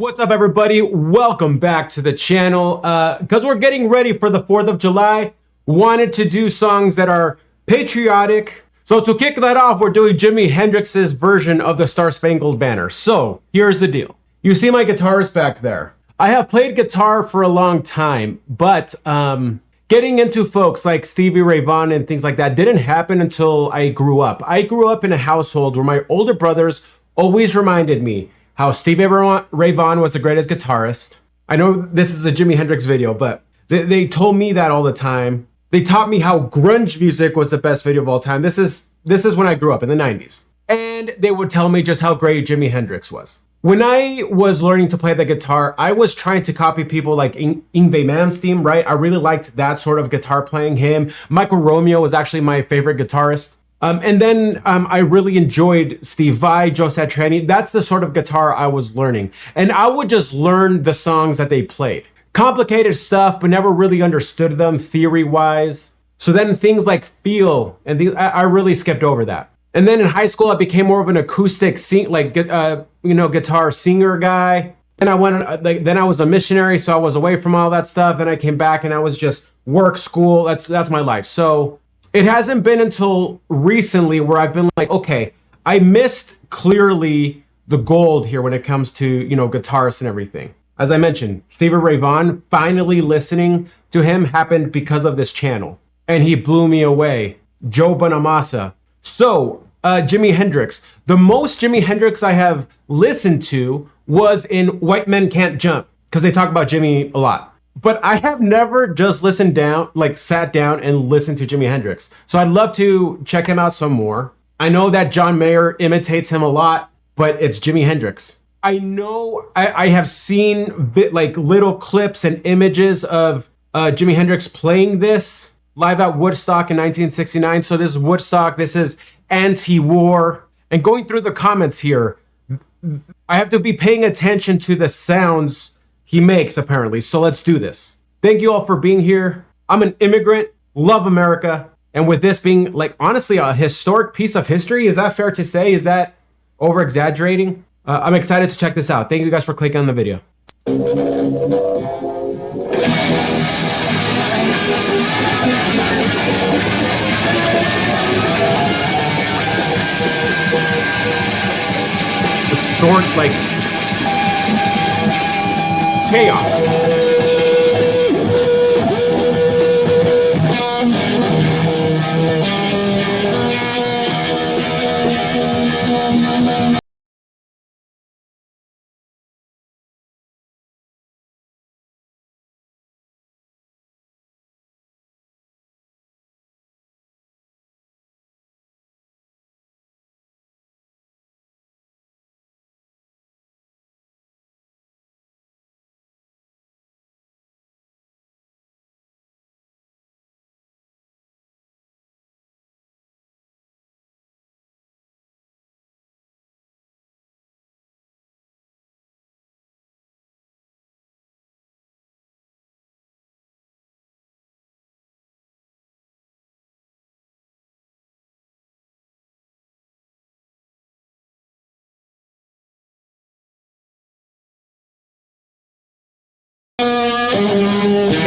What's up, everybody? Welcome back to the channel. Because we're getting ready for the 4th of July, wanted to do songs that are patriotic. So to kick that off, we're doing Jimi Hendrix's version of the Star Spangled Banner. So here's the deal. You see my guitarist back there. I have played guitar for a long time, but getting into folks like Stevie Ray Vaughan and things like that didn't happen until I grew up. I grew up in a household where my older brothers always reminded me how Stevie Ray Vaughan was the greatest guitarist. I know this is a Jimi Hendrix video, but they told me that all the time. They taught me how grunge music was the best video of all time. This is when I grew up in the 90s. And they would tell me just how great Jimi Hendrix was. When I was learning to play the guitar, I was trying to copy people like Yngwie Malmsteen, right? I really liked that sort of guitar playing. Him. Michael Romeo was actually my favorite guitarist. And then I really enjoyed Steve Vai, Joe Satriani. That's the sort of guitar I was learning. And I would just learn the songs that they played. Complicated stuff, but never really understood them theory-wise. So then things like feel, and I really skipped over that. And then in high school, I became more of an acoustic guitar singer guy. And I went, then I was a missionary, so I was away from all that stuff. And I came back and I was just work, school. That's my life. So it hasn't been until recently where I've been like, okay, I missed clearly the gold here when it comes to, guitarists and everything. As I mentioned, Stevie Ray Vaughan, finally listening to him happened because of this channel. And he blew me away. Joe Bonamassa. So, Jimi Hendrix. The most Jimi Hendrix I have listened to was in White Men Can't Jump, because they talk about Jimmy a lot. But I have never just sat down and listened to Jimi Hendrix. So I'd love to check him out some more. I know that John Mayer imitates him a lot, but it's Jimi Hendrix. I know I have seen little clips and images of Jimi Hendrix playing this live at Woodstock in 1969. So this is Woodstock, this is anti-war. And going through the comments here, I have to be paying attention to the sounds he makes, apparently. So let's do this. Thank you all for being here. I'm an immigrant, love America. And with this being honestly a historic piece of history, is that fair to say? Is that over exaggerating? I'm excited to check this out. Thank you guys for clicking on the video. Distort, chaos.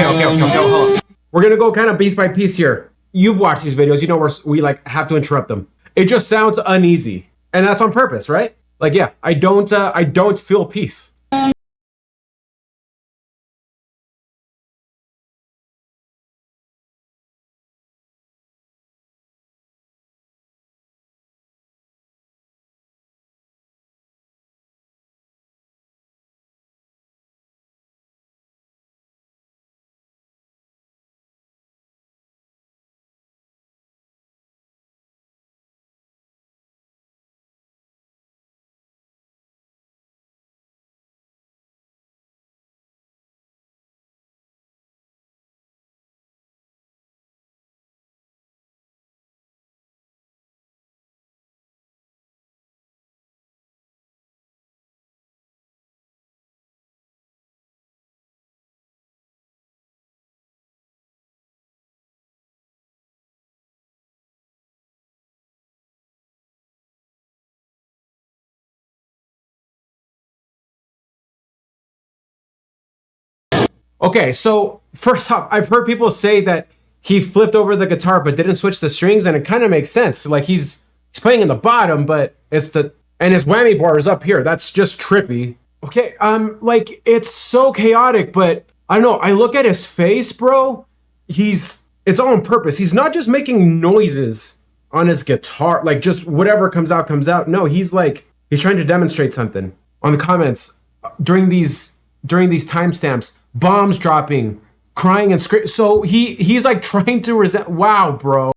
Okay, hold on. We're gonna go kind of piece by piece here. You've watched these videos, you know we have to interrupt them. It just sounds uneasy, and that's on purpose, right? Yeah, I don't feel peace. Okay, so first off, I've heard people say that he flipped over the guitar but didn't switch the strings, and it kind of makes sense. Like he's playing in the bottom, but and his whammy bar is up here. That's just trippy. Okay, like it's so chaotic, but I don't know. I look at his face, bro. It's all on purpose. He's not just making noises on his guitar, like just whatever comes out, comes out. No, he's trying to demonstrate something. On the comments during these timestamps, bombs dropping, crying and screaming. So he's like trying to resent. Wow, bro.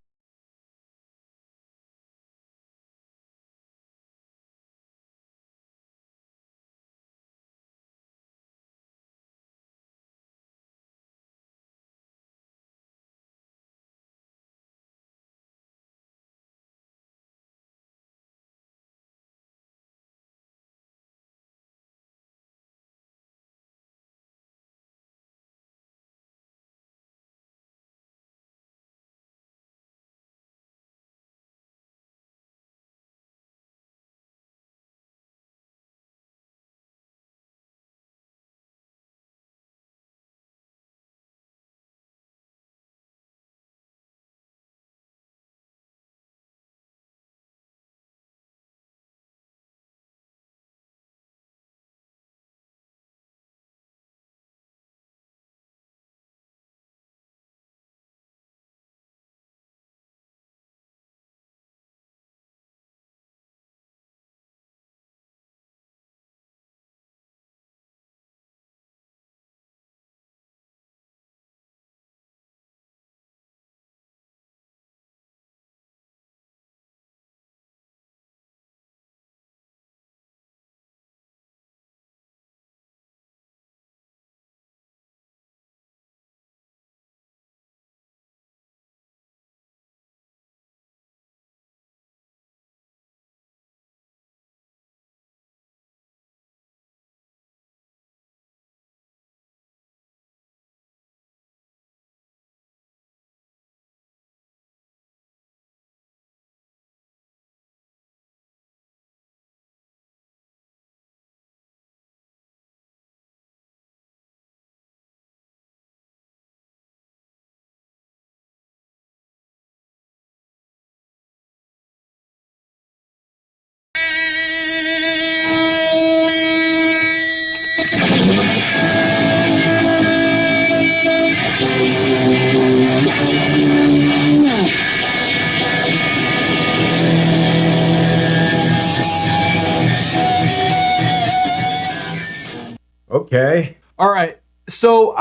Okay. All right. So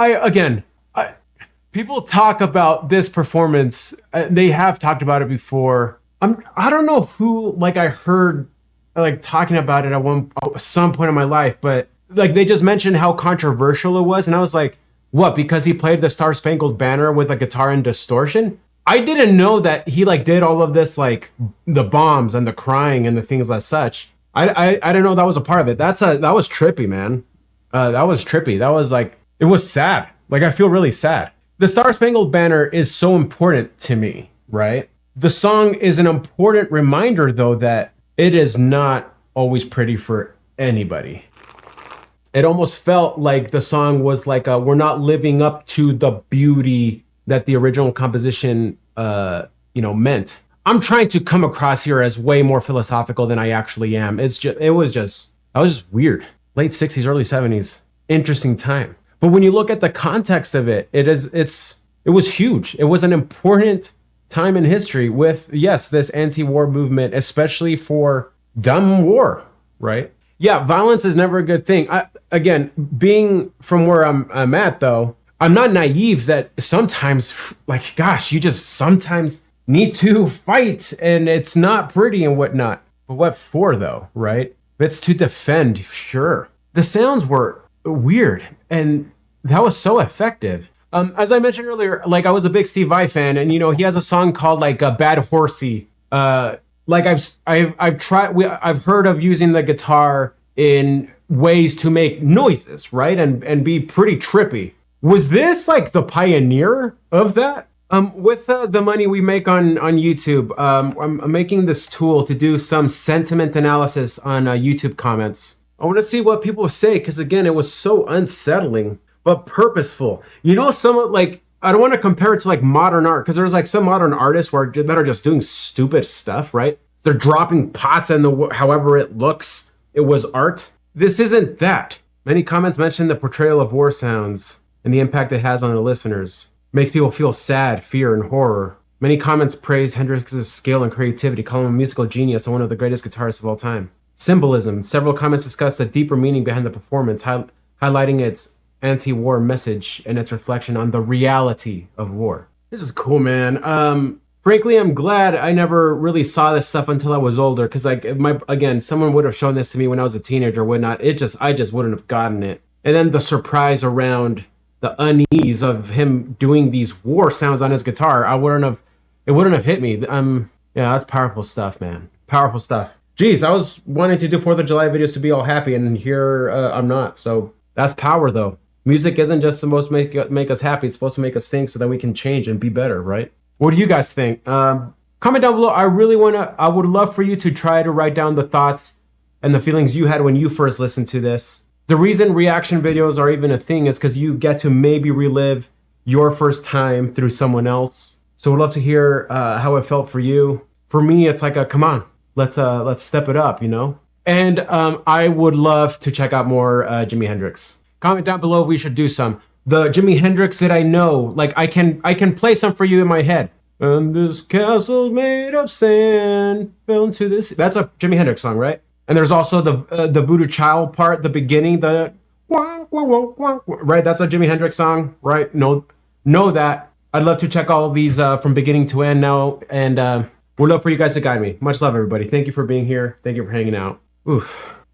people talk about this performance. They have talked about it before. I don't know who like I heard like talking about it at some point in my life, but like they just mentioned how controversial it was, and I was like, what? Because he played the Star Spangled Banner with a guitar and distortion? I didn't know that he like did all of this, like the bombs and the crying and the things as such. I didn't know that was a part of it. That was trippy, man. That was trippy. That was like, it was sad. Like I feel really sad. The Star Spangled Banner is so important to me, right? The song is an important reminder though that it is not always pretty for anybody. It almost felt like the song was like we're not living up to the beauty that the original composition meant. I'm trying to come across here as way more philosophical than I actually am. That was just weird. Late 60s, early 70s, interesting time. But when you look at the context of it, it was huge. It was an important time in history with, yes, this anti-war movement, especially for dumb war, right? Yeah, violence is never a good thing. Again, being from where I'm at though, I'm not naive that sometimes, like, gosh, you just sometimes need to fight and it's not pretty and whatnot. But what for though, right? If it's to defend, sure. The sounds were weird and that was so effective. As I mentioned earlier, like I was a big Steve Vai fan, and he has a song called like Bad Horsey. Like I've heard of using the guitar in ways to make noises, right? And be pretty trippy. Was this like the pioneer of that? With the money we make on YouTube, I'm making this tool to do some sentiment analysis on YouTube comments. I want to see what people say, because again, it was so unsettling. but purposeful. You know, some like, I don't want to compare it to like modern art, because there's like some modern artists that are just doing stupid stuff, right? They're dropping pots and however it looks, it was art. This isn't that. Many comments mention the portrayal of war sounds and the impact it has on the listeners. Makes people feel sad, fear, and horror. Many comments praise Hendrix's skill and creativity, calling him a musical genius and one of the greatest guitarists of all time. Symbolism. Several comments discuss the deeper meaning behind the performance, highlighting its anti-war message and its reflection on the reality of war. This is cool, man. Frankly, I'm glad I never really saw this stuff until I was older, because like again, someone would have shown this to me when I was a teenager or whatnot. I just wouldn't have gotten it. And then the surprise around the unease of him doing these war sounds on his guitar, it wouldn't have hit me. Yeah, that's powerful stuff, man. Powerful stuff. Jeez, I was wanting to do 4th of July videos to be all happy, and here I'm not. So that's power, though. Music isn't just supposed to make us happy. It's supposed to make us think so that we can change and be better, right? What do you guys think? Comment down below. I would love for you to try to write down the thoughts and the feelings you had when you first listened to this. The reason reaction videos are even a thing is because you get to maybe relive your first time through someone else. So we'd love to hear how it felt for you. For me, it's like come on, let's step it up, you know? And I would love to check out more Jimi Hendrix. Comment down below if we should do some. The Jimi Hendrix that I know, like I can play some for you in my head. And this castle made of sand fell into this. That's a Jimi Hendrix song, right? And there's also the Voodoo Child part, the beginning, the right. That's a Jimi Hendrix song, right? Know that. I'd love to check all of these from beginning to end now, and would love for you guys to guide me. Much love, everybody. Thank you for being here. Thank you for hanging out. Oof.